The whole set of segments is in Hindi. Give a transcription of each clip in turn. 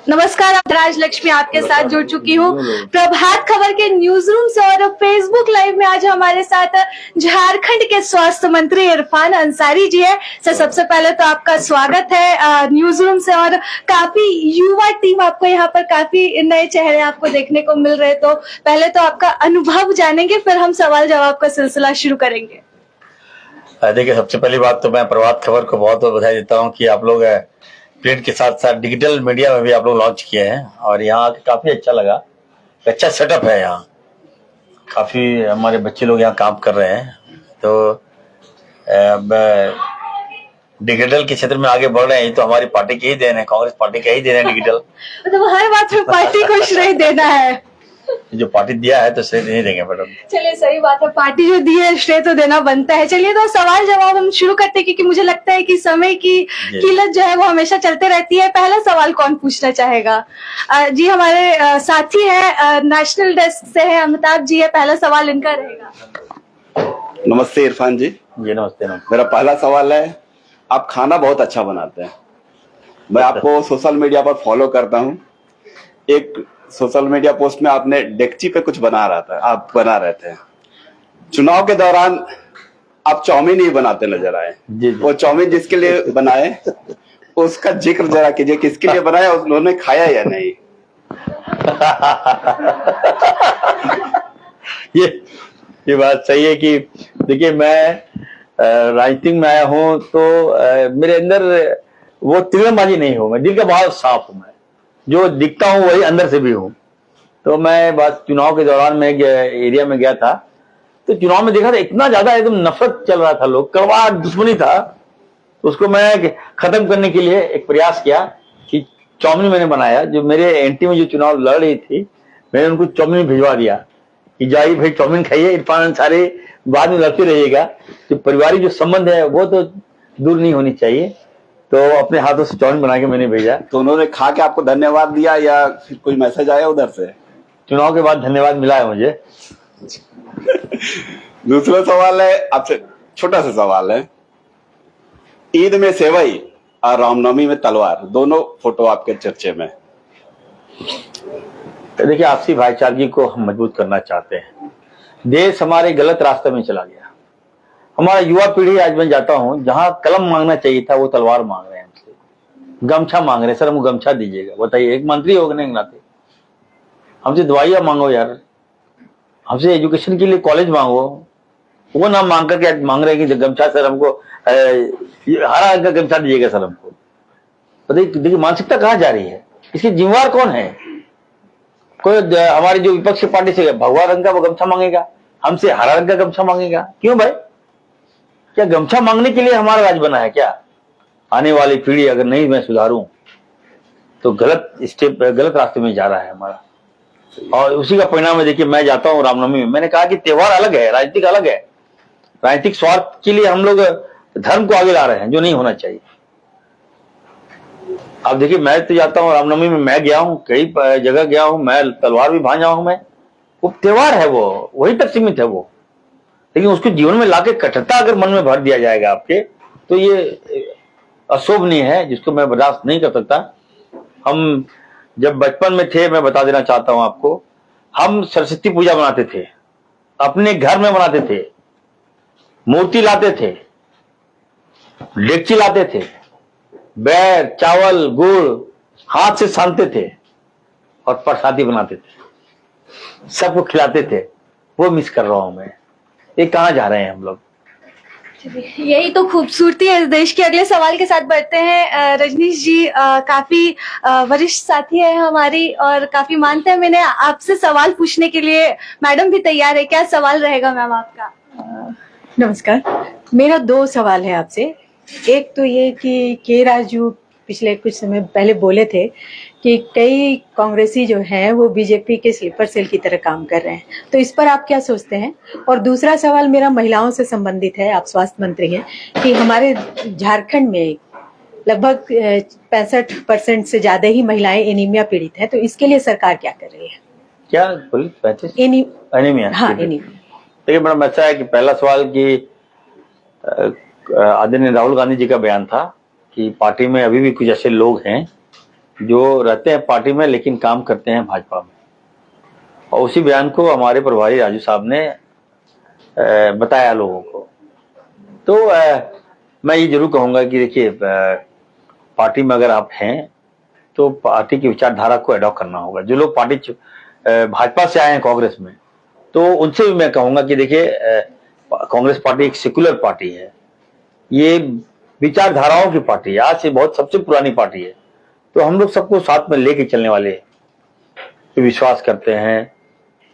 नमस्कार, राजलक्ष्मी आपके साथ जुड़ चुकी हूँ प्रभात खबर के न्यूज रूम से। और फेसबुक लाइव में आज हमारे साथ झारखंड के स्वास्थ्य मंत्री इरफान अंसारी जी है। सर, सबसे पहले तो आपका स्वागत है न्यूज रूम से। और काफी युवा टीम आपको यहाँ पर, काफी नए चेहरे आपको देखने को मिल रहे, तो पहले तो आपका अनुभव जानेंगे, फिर हम सवाल जवाब का सिलसिला शुरू करेंगे। देखिए, सबसे पहली बात तो मैं प्रभात खबर को बहुत बहुत बधाई देता हूँ कि आप लोग प्रिंट के साथ साथ डिजिटल मीडिया में भी आप लोग लॉन्च किए हैं और यहाँ काफी अच्छा लगा। अच्छा सेटअप है, यहाँ काफी हमारे बच्चे लोग यहाँ काम कर रहे हैं, तो डिजिटल के क्षेत्र में आगे बढ़ रहे हैं। तो हमारी पार्टी के ही देन है, कांग्रेस पार्टी के ही देन है डिजिटल। मतलब हर बात में पार्टी को श्रेय देना है। जो पार्टी दिया है तो श्रेय नहीं देंगे मैडम। चलिए, सही बात है, पार्टी जो दी है श्रेय तो देना बनता है। चलिए, तो सवाल जवाब हम शुरू करते हैं, क्योंकि मुझे लगता है कि समय की किल्लत जो है वो हमेशा चलते रहती है। पहला सवाल कौन पूछना चाहेगा? जी, हमारे साथी है नेशनल डेस्क से है, अमिताभ जी है, पहला सवाल इनका रहेगा। नमस्ते इरफान जी। जी नमस्ते। मेरा पहला सवाल है, आप खाना बहुत अच्छा बनाते हैं। मैं आपको सोशल मीडिया पर फॉलो करता हूँ। एक सोशल मीडिया पोस्ट में आपने डेगची पे कुछ आप बना रहे थे। चुनाव के दौरान आप चाउमीन ही बनाते नजर आए। वो चाउमीन जिसके लिए बनाए उसका जिक्र जरा कीजिए, किसके लिए बनाया, उन्होंने खाया या नहीं? ये बात सही है कि देखिए, मैं राजनीति में आया हूँ तो मेरे अंदर वो तिरंगबाजी नहीं हो, मैं दिल का बहुत साफ हूँ। मैं जो दिखता हूँ वही अंदर से भी हूँ। तो मैं बस चुनाव के दौरान में एरिया में गया था, तो चुनाव में देखा था इतना ज्यादा एकदम नफरत चल रहा था, लोग कड़वा दुश्मनी था। तो उसको मैं खत्म करने के लिए एक प्रयास किया कि चाउमीन मैंने बनाया। जो मेरे एंटी में जो चुनाव लड़ रही थी, मैंने उनको चाउमीन भिजवा दिया कि जाइए भाई चाउमीन खाइए, इरफान अंसारी बाद में लड़ते रहिएगा। तो पारिवारिक जो संबंध है वो तो दूर नहीं होनी चाहिए। तो अपने हाथों से चाउमीन बना के मैंने भेजा। तो उन्होंने खा के आपको धन्यवाद दिया या फिर कोई मैसेज आया उधर से? चुनाव के बाद धन्यवाद मिला है मुझे। दूसरा सवाल है आपसे, छोटा सा सवाल है। ईद में सेवई और रामनवमी में तलवार, दोनों फोटो आपके चर्चे में। देखिए, आपसी भाईचारगी को हम मजबूत करना चाहते हैं। देश हमारे गलत रास्ते में चला गया। हमारा युवा पीढ़ी, आज मैं जाता हूं, जहां कलम मांगना चाहिए था वो तलवार मांग रहे हैं हमसे, गमछा मांग रहे हैं। सर, हमको गमछा दीजिएगा। बताइए, एक मंत्री होने के नाते हमसे दवाइयां मांगो यार, हमसे एजुकेशन के लिए कॉलेज मांगो, वो ना मांग करके आज मांग रहे हैं कि गमछा सर हमको हरा रंग का गमछा दीजिएगा सर हमको। बताइए, देखिए मानसिकता कहाँ जा रही है, इसकी जिम्मेवार कौन है? कोई हमारी जो विपक्षी पार्टी से भगवा रंग का वो गमछा मांगेगा, हमसे हरा रंग का गमछा मांगेगा। क्यों भाई? क्या गमछा मांगने के लिए हमारा राज बना है क्या? आने वाली पीढ़ी अगर नहीं मैं सुधारूं तो गलत रास्ते में जा रहा है हमारा, और उसी का परिणाम है। देखिए, मैं जाता हूं रामनवमी में, मैंने कहा कि त्योहार अलग है, राजनीतिक अलग है। राजनीतिक स्वार्थ के लिए हम लोग धर्म को आगे ला रहे हैं, जो नहीं होना चाहिए। अब देखिए, मैं तो जाता हूँ रामनवमी में, मैं गया हूँ, कई जगह गया हूँ, मैं तलवार भी भांजा हूं। मैं, वो त्योहार है, वो वही तक सीमित है वो। लेकिन उसको जीवन में लाके कट्टरता अगर मन में भर दिया जाएगा आपके, तो ये अशोभनीय है, जिसको मैं बर्दाश्त नहीं कर सकता। हम जब बचपन में थे, मैं बता देना चाहता हूं आपको, हम सरस्वती पूजा बनाते थे, अपने घर में बनाते थे, मूर्ति लाते थे, डेगची लाते थे, बैर चावल गुड़ हाथ से सानते थे और प्रसादी बनाते थे, सबको खिलाते थे। वो मिस कर रहा हूं मैं। ये कहाँ जा रहे हैं हम लोग? यही तो खूबसूरती है इस देश की। अगले सवाल के साथ बढ़ते हैं। रजनीश जी काफी वरिष्ठ साथी है हमारी, और काफी मानते हैं। मैंने आपसे सवाल पूछने के लिए, मैडम भी तैयार है। क्या सवाल रहेगा मैम आपका? नमस्कार, मेरा 2 सवाल है आपसे। एक तो ये कि के राजू पिछले कुछ समय पहले बोले थे कि कई कांग्रेसी जो हैं वो बीजेपी के स्लीपर सेल की तरह काम कर रहे हैं, तो इस पर आप क्या सोचते हैं? और दूसरा सवाल मेरा महिलाओं से संबंधित है। आप स्वास्थ्य मंत्री हैं कि हमारे झारखंड में लगभग 65% से ज्यादा ही महिलाएं एनीमिया पीड़ित हैं, तो इसके लिए सरकार क्या कर रही है? क्या बोली? एनीमिया? हाँ, एनीमिया। देखिए मैडम, ऐसा है कि पहला सवाल की आदरणीय राहुल गांधी जी का बयान था कि पार्टी में अभी भी कुछ ऐसे लोग हैं जो रहते हैं पार्टी में लेकिन काम करते हैं भाजपा में। और उसी बयान को हमारे प्रभारी राजू साहब ने बताया लोगों को। तो मैं ये जरूर कहूंगा कि देखिए, पार्टी में अगर आप हैं तो पार्टी की विचारधारा को अडॉप्ट करना होगा। जो लोग पार्टी भाजपा से आए हैं कांग्रेस में, तो उनसे भी मैं कहूंगा कि देखिए, कांग्रेस पार्टी एक सेकुलर पार्टी है, ये विचारधाराओं की पार्टी है, आज से बहुत सबसे पुरानी पार्टी है। तो हम लोग सबको साथ में लेके चलने वाले पे विश्वास करते हैं,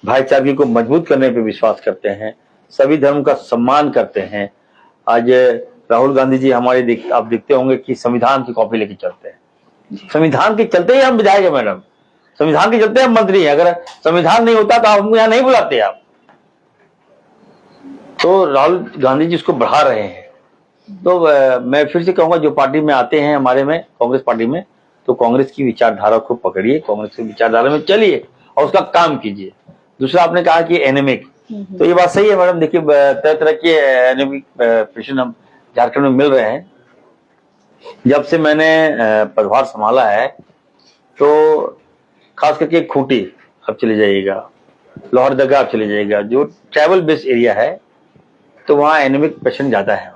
भाईचारे को मजबूत करने पे विश्वास करते हैं, सभी धर्म का सम्मान करते हैं। आज राहुल गांधी जी हमारे आप देखते होंगे कि संविधान की कॉपी लेके चलते हैं। संविधान के चलते ही हम विधायक है मैडम, संविधान के चलते हम मंत्री हैं। अगर संविधान नहीं होता तो हमको यहाँ नहीं बुलाते आप। तो राहुल गांधी जी उसको बढ़ा रहे हैं। तो मैं फिर से कहूंगा, जो पार्टी में आते हैं हमारे में, कांग्रेस पार्टी में, तो कांग्रेस की विचारधारा को पकड़िए, कांग्रेस की विचारधारा में चलिए और उसका काम कीजिए। दूसरा आपने कहा कि एनेमिक, तो ये बात सही है मैडम। देखिए, तरह तरह के एनेमिक पेशेंट हम झारखंड में मिल रहे हैं। जब से मैंने पदभार संभाला है तो खास करके खूंटी आप चले जाइएगा, लोहरदगा आप चले जाइएगा, जो ट्राइबल बेस्ड एरिया है, तो वहाँ एनेमिक पेशेंट ज्यादा है।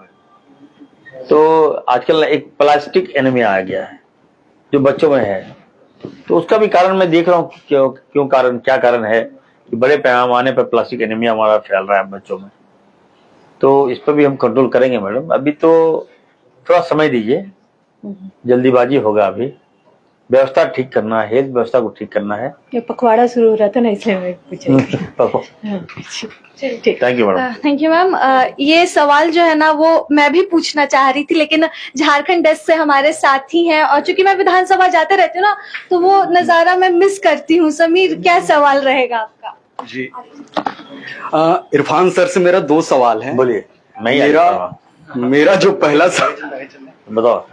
तो आजकल एक प्लास्टिक एनीमिया आ गया है जो बच्चों में है। तो उसका भी कारण मैं देख रहा हूँ क्यों कारण, क्या कारण है कि बड़े पैमाने पर प्लास्टिक एनीमिया हमारा फैल रहा है बच्चों में। तो इस पर भी हम कंट्रोल करेंगे मैडम। अभी तो थोड़ा समय दीजिए, जल्दीबाजी होगा। अभी व्यवस्था ठीक करना है, हेल्थ व्यवस्था को ठीक करना है। ये पखवाड़ा शुरू हो रहा था ना, इसलिए मैं पूछ रही थी। Thank you madam. Thank you ma'am. ये सवाल जो है ना वो मैं भी पूछना चाह रही थी, लेकिन झारखंड डेस्क से हमारे साथी हैं और चूंकि मैं विधानसभा जाते रहती हूँ ना, तो वो नजारा मैं मिस करती हूँ। समीर, क्या सवाल रहेगा आपका? जी, इरफान सर से मेरा 2 सवाल है। बोलिए। मेरा जो पहला बताओ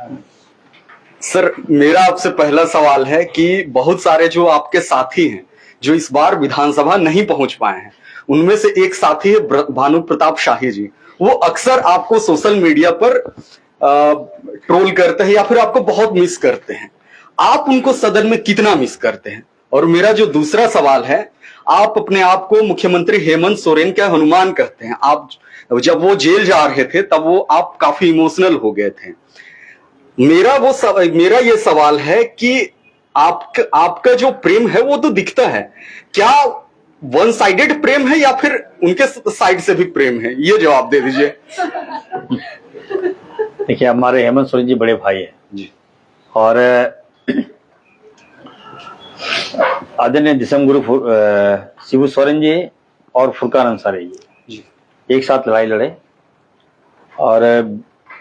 सर, मेरा आपसे पहला सवाल है कि बहुत सारे जो आपके साथी हैं जो इस बार विधानसभा नहीं पहुंच पाए हैं, उनमें से एक साथी है भानु प्रताप शाही जी। वो अक्सर आपको सोशल मीडिया पर ट्रोल करते हैं या फिर आपको बहुत मिस करते हैं। आप उनको सदन में कितना मिस करते हैं? और मेरा जो दूसरा सवाल है, आप अपने आप को मुख्यमंत्री हेमंत सोरेन का हनुमान कहते हैं। आप जब वो जेल जा रहे थे तब वो आप काफी इमोशनल हो गए थे। मेरा ये सवाल है कि आपका जो प्रेम है वो तो दिखता है, क्या वन साइडेड प्रेम है या फिर उनके साइड से भी प्रेम है? ये जवाब दे दीजिए। देखिए, हमारे हेमंत सोरेन जी बड़े भाई हैं जी, और आदरणीय दिसम गुरु शिबू सोरेन जी और फुरकान अंसारी जी एक साथ लड़ाई लड़े। और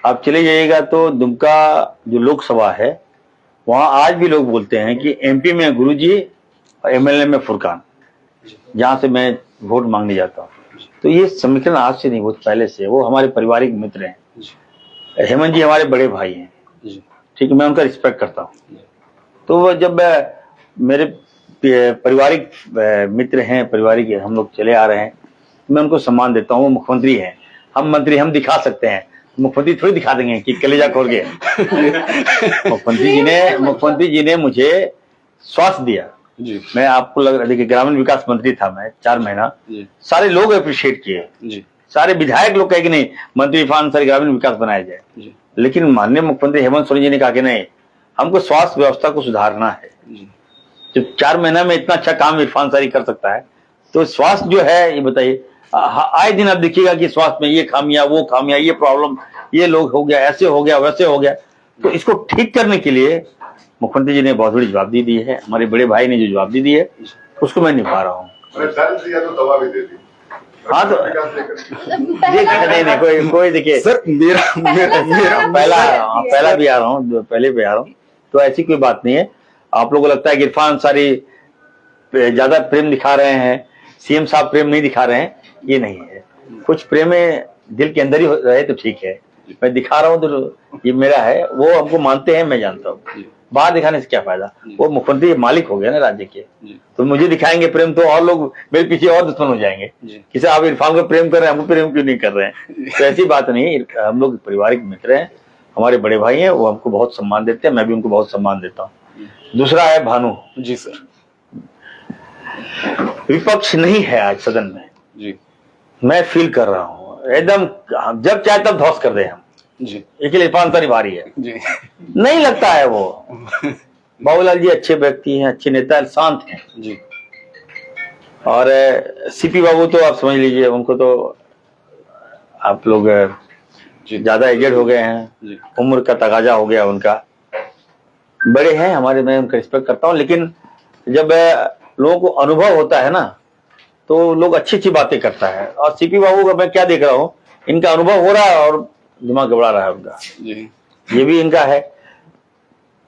आप चले जाइएगा तो दुमका जो लोकसभा है, वहां आज भी लोग बोलते हैं कि एमपी में गुरुजी और एमएलए में फुरकान, जहां से मैं वोट मांगने जाता हूं। तो ये समीकरण आज से नहीं, बहुत पहले से। वो हमारे पारिवारिक मित्र हैं। हेमंत जी हमारे बड़े भाई हैं, ठीक है, मैं उनका रिस्पेक्ट करता हूँ। तो जब मेरे पारिवारिक मित्र हैं, पारिवारिक हम लोग चले आ रहे हैं, मैं उनको सम्मान देता हूँ। वो मुख्यमंत्री हैं, हम मंत्री, हम दिखा सकते हैं, मुख्यमंत्री थोड़ी दिखा देंगे कि कलेजा खोल के। मुख्यमंत्री जी ने मुझे स्वास्थ्य दिया जी। मैं आपको लग रहा, देखिए ग्रामीण विकास मंत्री था मैं 4 महीना, सारे लोग अप्रिशिएट किए, सारे विधायक लोग कहे कि नहीं मंत्री इरफान सर ग्रामीण विकास बनाया जाए। लेकिन माननीय मुख्यमंत्री हेमंत सोरेन जी ने कहा कि नहीं, हमको स्वास्थ्य व्यवस्था को सुधारना है। जब 4 महीना में इतना अच्छा काम इरफान सर ही कर सकता है, तो स्वास्थ्य जो है, ये बताइए, आए दिन आप देखिएगा कि स्वास्थ्य में ये खामियां, वो खामियां, ये प्रॉब्लम, ये लोग हो गया, ऐसे हो गया, वैसे हो गया। तो इसको ठीक करने के लिए मुख्यमंत्री जी ने बहुत बड़ी जवाबदेही दी है। हमारे बड़े भाई ने जो जवाबदेही दी है उसको मैं निभा रहा हूँ। हाँ, तो नहीं कोई देखिए सर, मेरा पहला भी आ रहा हूँ, पहले भी आ रहा हूँ, तो ऐसी कोई बात नहीं है। आप लोगों को लगता है कि इरफान अंसारी ज्यादा प्रेम दिखा रहे हैं, सीएम साहब प्रेम नहीं दिखा रहे हैं, ये नहीं है। कुछ प्रेम दिल के अंदर ही रहे तो ठीक है, मैं दिखा रहा हूँ तो ये मेरा है। वो हमको मानते हैं, मैं जानता हूँ, बाहर दिखाने से क्या फायदा। वो मुख्यमंत्री मालिक हो गया ना राज्य के, तो मुझे दिखाएंगे प्रेम तो और लोग मेरे पीछे और दुश्मन हो जाएंगे कि साहब आप इरफान को प्रेम कर रहे हैं, हमको प्रेम क्यों नहीं कर रहे हैं। तो ऐसी बात नहीं, हम लोग पारिवारिक मित्र हैं, हमारे बड़े भाई हैं, वो हमको बहुत सम्मान देते हैं, मैं भी उनको बहुत सम्मान देता हूँ। दूसरा है भानु। जी सर। विपक्ष नहीं है आज सदन में, जी मैं फील कर रहा हूँ एकदम, जब चाहे तब ध्वस्त कर दे हम। जी एक इरफान अंसारी भारी है, जी नहीं लगता है वो। बाबूलाल जी अच्छे व्यक्ति हैं, अच्छे नेता, शांत हैं जी। और सीपी बाबू तो आप समझ लीजिए, उनको तो आप लोग ज्यादा एजेड हो गए हैं, जी उम्र का तगाजा हो गया उनका, बड़े हैं हमारे, मैं उनका रिस्पेक्ट करता हूँ। लेकिन जब लोगों को अनुभव होता है ना तो लोग अच्छी अच्छी बातें करता है। और सीपी बाबू का मैं क्या देख रहा हूँ, इनका अनुभव हो रहा है और दिमाग घबरा रहा है उनका, जी ये भी इनका है।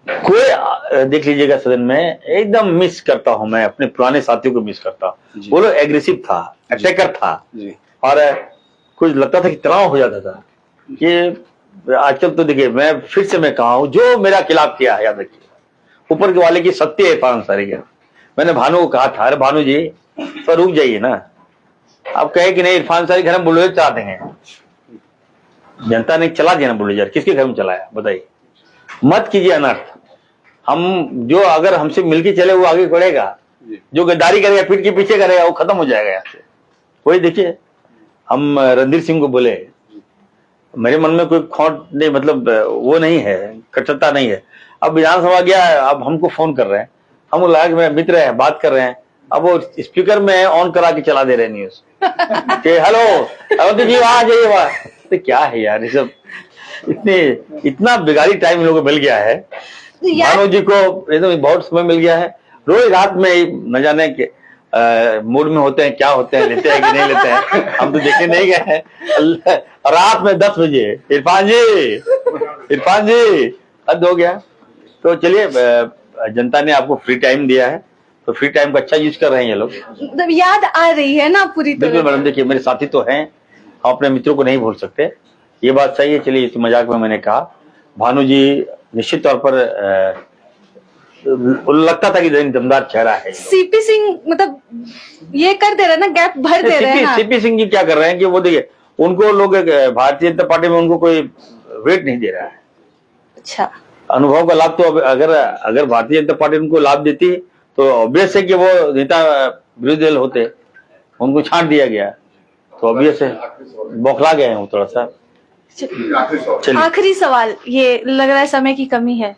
कोई देख लीजिएगा सदन में, एकदम मिस करता हूं मैं अपने पुराने साथियों को, मिस करता हूं। जी। वो लोग एग्रेसिव था, अटैकर था, जी और कुछ लगता था कि तनाव हो जाता था। ये आजकल तो देखिए, मैं फिर से मैं कहा हूं, जो मेरा खिलाफ किया है याद रखिए, ऊपर के वाले की सत्य है इरफान अंसारी के। मैंने भानु को कहा था, अरे भानु जी तो रुक जाइए ना, आप कहे कि नहीं इरफान अंसारी घर में बुलडोजर चला देंगे। जनता ने चला दिया ना बुलडोजर, किसके घर में चलाया बताइए? मत कीजिए अनर्थ। हम जो अगर हमसे मिलके चले वो आगे बढ़ेगा, जो गद्दारी करेगा पीठ के पीछे करेगा वो खत्म हो जाएगा यहाँ से। वही देखिए, हम रणधीर सिंह को बोले, मेरे मन में कोई खोट नहीं, मतलब वो नहीं है, कटुता नहीं है। अब विधानसभा गया, अब हमको फोन कर रहे हैं, हम लगा कि मेरा मित्र है, बात कर रहे हैं, अब वो स्पीकर में ऑन करा के चला दे रहे न्यूज कि हेलो अवंती जी वहां जाइए वहां। तो क्या है यार ये सब, इतना बिगाड़ी टाइम लोगों को मिल गया है। भानु जी को एकदम बहुत समय मिल गया है, रोज रात में न जाने के मूड में होते हैं, क्या होते हैं, लेते हैं कि नहीं लेते हैं, हम तो देखने नहीं गए हैं। रात में 10 बजे इरफान जी हद हो गया। तो चलिए, जनता ने आपको फ्री टाइम दिया है तो फ्री टाइम का अच्छा यूज कर रहे हैं ये लोग। मतलब याद आ रही है ना पूरी तरह? बिल्कुल मैडम, देखिए मेरे साथी तो हैं, हम अपने मित्रों को नहीं भूल सकते, ये बात सही है। चलिए इस मजाक में मैंने कहा, भानु जी निश्चित तौर पर लगता था कि दमदार चेहरा है। सीपी सिंह मतलब ये कर दे रहे ना, गैप भर दे रहे हैं ना। सीपी सिंह जी क्या कर रहे हैं कि वो देखिए, उनको लोग भारतीय जनता पार्टी में उनको कोई वेट नहीं दे रहा है। अच्छा, अनुभव का लाभ तो अगर भारतीय जनता पार्टी उनको लाभ देती तो ऑब्वियस है कि वो नेता विरोधी दल होते, उनको छांट दिया गया तो ऑब्वियस है बौखला गए हैं वो थोड़ा सा। आखिरी सवाल, ये लग रहा है समय की कमी है।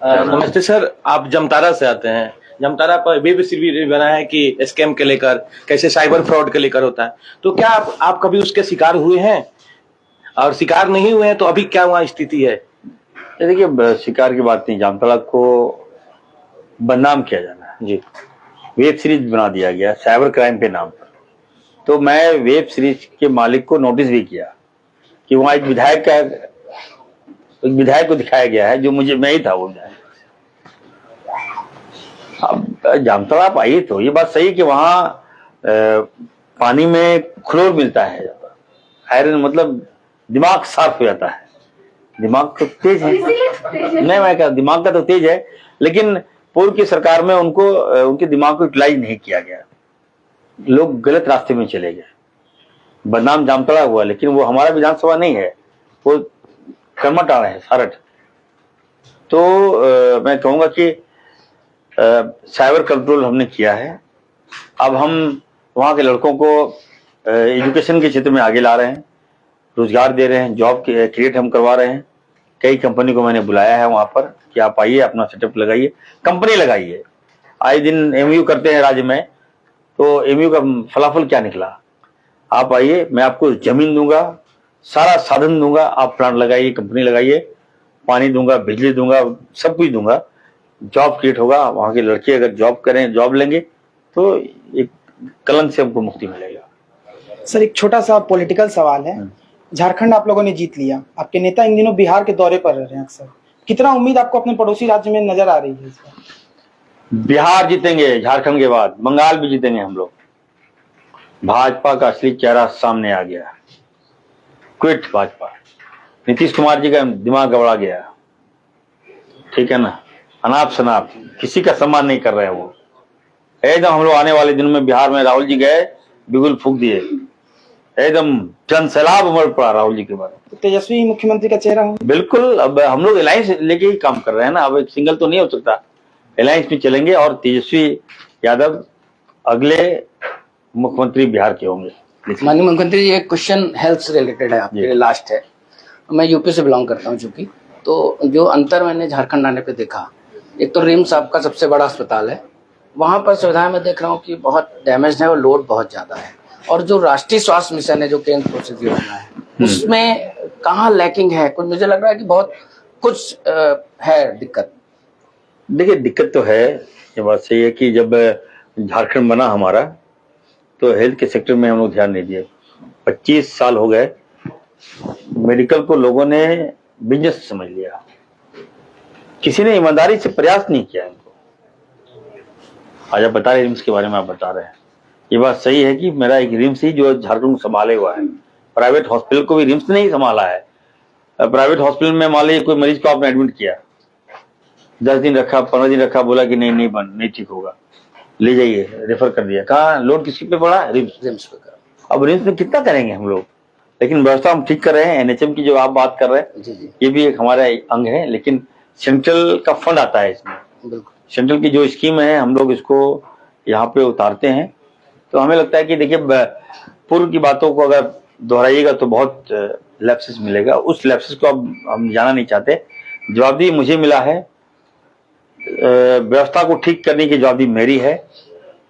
नमस्ते सर, आप जमतारा से आते हैं। जमतारा पर वेब सीरीज बना है कि स्कैम के लेकर, कैसे साइबर फ्रॉड के लेकर होता है, तो क्या आप कभी उसके शिकार हुए हैं? और शिकार नहीं हुए हैं तो अभी क्या वहाँ स्थिति है? देखिए शिकार की बात नहीं, जामताड़ा को बदनाम किया जाना है जी, वेब सीरीज बना दिया गया साइबर क्राइम के नाम पर। तो मैं वेब सीरीज के मालिक को नोटिस भी किया कि वहाँ एक विधायक को दिखाया गया है, जो मैं ही था वो विधायक। अब जामताड़ा आप आइए तो ये बात सही है कि वहाँ पानी में क्लोर मिलता है, आयरन, मतलब दिमाग साफ हो जाता है। दिमाग तो तेज है, नहीं मैं क्या, दिमाग का तो तेज है, लेकिन पूर्व की सरकार में उनके दिमाग को यूटिलाइज नहीं किया गया, लोग गलत रास्ते में चले गए, बदनाम जामताड़ा हुआ। लेकिन वो हमारा विधानसभा नहीं है, वो कर्मटाड़ा है, सारठ। तो मैं कहूंगा कि साइबर कंट्रोल हमने किया है। अब हम वहाँ के लड़कों को एजुकेशन के क्षेत्र में आगे ला रहे हैं, रोजगार दे रहे हैं, जॉब क्रिएट हम करवा रहे हैं। कई कंपनी को मैंने बुलाया है वहां पर कि आप आइए, अपना सेटअप लगाइए, कंपनी लगाइए। आए दिन एमयू करते हैं राज्य में, तो एमयू का फलाफल क्या निकला? आप आइए, मैं आपको जमीन दूंगा, सारा साधन दूंगा, आप प्लांट लगाइए, कंपनी लगाइए, पानी दूंगा, बिजली दूंगा, सब कुछ दूंगा, जॉब क्रिएट होगा। वहां के लड़के अगर जॉब करें, जॉब लेंगे तो एक कलंक से हमको मुक्ति मिलेगा। सर एक छोटा सा पॉलिटिकल सवाल है, झारखंड आप लोगों ने जीत लिया, आपके नेता इन दिनों बिहार के दौरे पर रह रहे हैं अक्सर, कितना उम्मीद आपको अपने पड़ोसी राज्य में नजर आ रही है इस बार? बिहार जीतेंगे, झारखंड के बाद बंगाल भी जीतेंगे हम लोग। भाजपा का असली चेहरा सामने आ गया, क्विट भाजपा। नीतीश कुमार जी का दिमाग गबड़ा गया, ठीक है ना, अनाप शनाप किसी का सम्मान नहीं कर रहे हैं वो एकदम। हम लोग आने वाले दिनों में बिहार में राहुल जी गए, बिगुल फूंक दिए, एकदम जन सैलाब उमड़ पड़ा राहुल जी के बाद। तो तेजस्वी मुख्यमंत्री का चेहरा हो? बिल्कुल, अब हम लोग अलायंस लेके ही काम कर रहे हैं ना, अब एक सिंगल तो नहीं हो सकता। अलायंस में चलेंगे और तेजस्वी यादव अगले मुख्यमंत्री बिहार के होंगे। माननीय मुख्यमंत्री जी, एक क्वेश्चन हेल्थ से रिलेटेड है आपके लिए, लास्ट है। मैं यूपी से बिलोंग करता हूँ चूंकि, तो जो अंतर मैंने झारखंड आने पे देखा, एक तो रिम्स आपका सबसे बड़ा अस्पताल है, वहां पर सुविधाएं मैं देख रहा हूँ कि बहुत डैमेज है और लोड बहुत ज्यादा है। और जो राष्ट्रीय स्वास्थ्य मिशन है, जो केंद्र पोषित योजना है, उसमें कहाँ लैकिंग है? कुछ मुझे लग रहा है कि बहुत कुछ है दिक्कत। देखिए, दिक्कत तो है, ये बात सही है कि जब झारखंड बना हमारा तो हेल्थ के सेक्टर में हम लोग ध्यान नहीं दिए। 25 साल हो गए, मेडिकल को लोगों ने बिजनेस समझ लिया, किसी ने ईमानदारी से प्रयास नहीं किया इनको। आज आप बता रहे रिम्स के बारे में, आप बता रहे हैं, ये बात सही है कि मेरा एक रिम्स ही जो झारखंड को संभाले हुआ है। प्राइवेट हॉस्पिटल को भी रिम्स ने ही संभाला है। प्राइवेट हॉस्पिटल में मान लीजिए कोई मरीज को आपने एडमिट किया, 10 दिन रखा, 15 दिन रखा, बोला कि नहीं ठीक होगा, ले जाइए, रेफर कर दिया। कहाँ लोड किसके पे पड़ा? रिम्स पे। अब रिम्स में कितना करेंगे हम लोग, लेकिन व्यवस्था हम ठीक कर रहे हैं। एनएचएम की जो आप बात कर रहे हैं, ये भी एक हमारा अंग है, लेकिन सेंट्रल का फंड आता है इसमें। सेंट्रल की जो स्कीम है, हम लोग इसको यहाँ पे उतारते हैं। तो हमें लगता है कि देखिए, पूर्व की बातों को अगर दोहराइएगा तो बहुत लैप्सेस मिलेगा। उस लैप्सेस को अब हम जाना नहीं चाहते। जवाबदेही मुझे मिला है, व्यवस्था को ठीक करने की जवाबदेही मेरी है।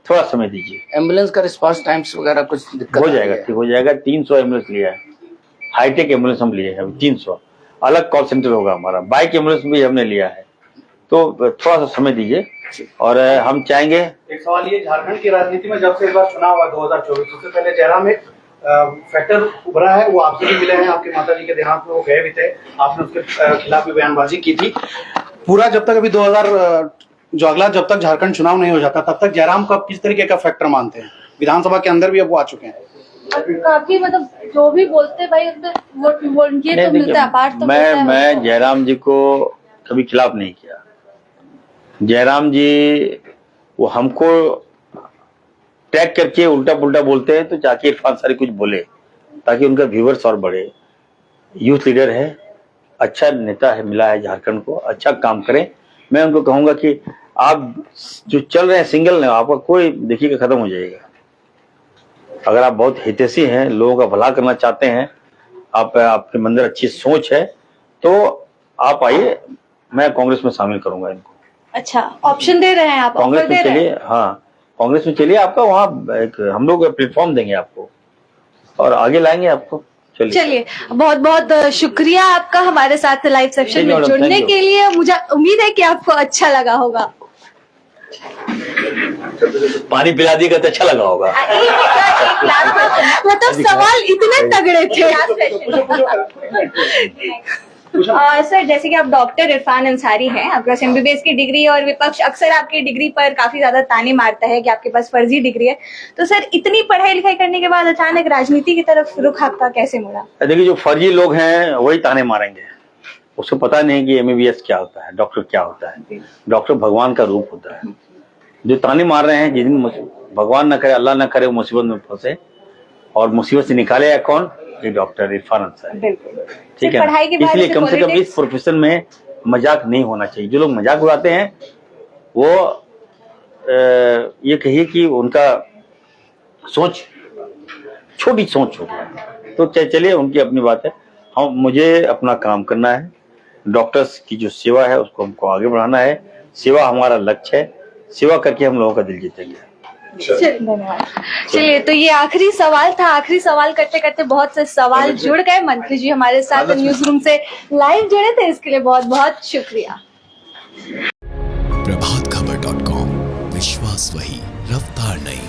थोड़ा समय दीजिए। एम्बुलेंस का रिस्पांस टाइम्स वगैरह कुछ दिक्कत हो जाएगा, ठीक हो जाएगा। 300 एम्बुलेंस लिया है, हाईटेक एम्बुलेंस हम लिए हैं अभी 300। अलग कॉल सेंटर होगा हमारा। बाइक एम्बुलेंस भी हमने लिया है। तो थोड़ा सा समय दीजिए और हम चाहेंगे। एक सवाल ये, झारखंड की राजनीति में जब से इस बार चुनाव हुआ 2024, उससे पहले जयराम एक फैक्टर उभरा है, वो आपसे भी मिले हैं, आपके माता जी के देहांत में वो गए भी थे, आपने उसके खिलाफ भी बयानबाजी की थी। पूरा जब तक अभी 2000 जो अगला जब तक झारखंड चुनाव नहीं हो जाता, तब तक जयराम को आप किस तरीके का फैक्टर मानते हैं? विधानसभा के अंदर भी अब वो आ चुके हैं। काफी मतलब जो भी बोलते भाई वो ये तो मिलता है, पार्ट तो मैं जयराम जी को कभी खिलाफ नहीं किया। जयराम जी वो हमको टैग करके उल्टा पुल्टा बोलते हैं, तो जाके इरफान अंसारी कुछ बोले ताकि उनका व्यूअर्स और बढ़े। यूथ लीडर है, अच्छा नेता है, मिला है झारखंड को, अच्छा काम करें। मैं उनको कहूंगा कि आप जो चल रहे हैं सिंगल ने, आपका कोई देखिएगा खत्म हो जाएगा। अगर आप बहुत हितैषी हैं, लोगों का भला करना चाहते हैं, आपके अंदर अच्छी सोच है, तो आप आइए, मैं कांग्रेस में शामिल करूंगा इनको। अच्छा, ऑप्शन दे रहे हैं आप? कांग्रेस में चलिए। हाँ, कांग्रेस में चलिए, आपका वहाँ एक हम लोग प्लेटफॉर्म देंगे आपको और आगे लाएंगे आपको। चलिए, बहुत बहुत शुक्रिया आपका हमारे साथ लाइव सेशन में जुड़ने के लिए। मुझे उम्मीद है कि आपको अच्छा लगा होगा। पानी पिला दिएगा तो अच्छा लगा होगा। मतलब सवाल इतने तगड़े थे। सर, जैसे कि आप डॉक्टर इरफान अंसारी हैं, आपके पास एमबीबीएस की डिग्री, और विपक्ष अक्सर आपकी डिग्री पर काफी ज्यादा ताने मारता है कि आपके पास फर्जी डिग्री है। तो सर, इतनी पढ़ाई लिखाई करने के बाद अचानक राजनीति की तरफ रुख आपका कैसे मुड़ा? देखिए, जो फर्जी लोग हैं वही ताने मारेंगे। उसको पता नहीं कि एमबीबीएस क्या होता है, डॉक्टर क्या होता है। डॉक्टर भगवान का रूप होता है। जो ताने मार रहे हैं, जिस दिन भगवान न करे, अल्लाह न करे, मुसीबत में फंसे और मुसीबत से निकाले या कौन? ये डॉक्टर इरफान अंसारी। ठीक है, इसलिए कम से कम इस प्रोफेशन में मजाक नहीं होना चाहिए। जो लोग मजाक उड़ाते हैं वो ये कहिए कि उनका सोच छोटी सोच होती है। तो चलिए, उनकी अपनी बात है। मुझे अपना काम करना है। डॉक्टर्स की जो सेवा है उसको हमको आगे बढ़ाना है। सेवा हमारा लक्ष्य है। सेवा करके हम लोगों का दिल जीतेंगे। धन्यवाद। चलिए, तो ये आखिरी सवाल था। आखिरी सवाल करते करते बहुत से सवाल जुड़ गए। मंत्री जी हमारे साथ न्यूज रूम से लाइव जुड़े थे, इसके लिए बहुत बहुत शुक्रिया। प्रभातखबर.com, विश्वास वही, रफ्तार नहीं।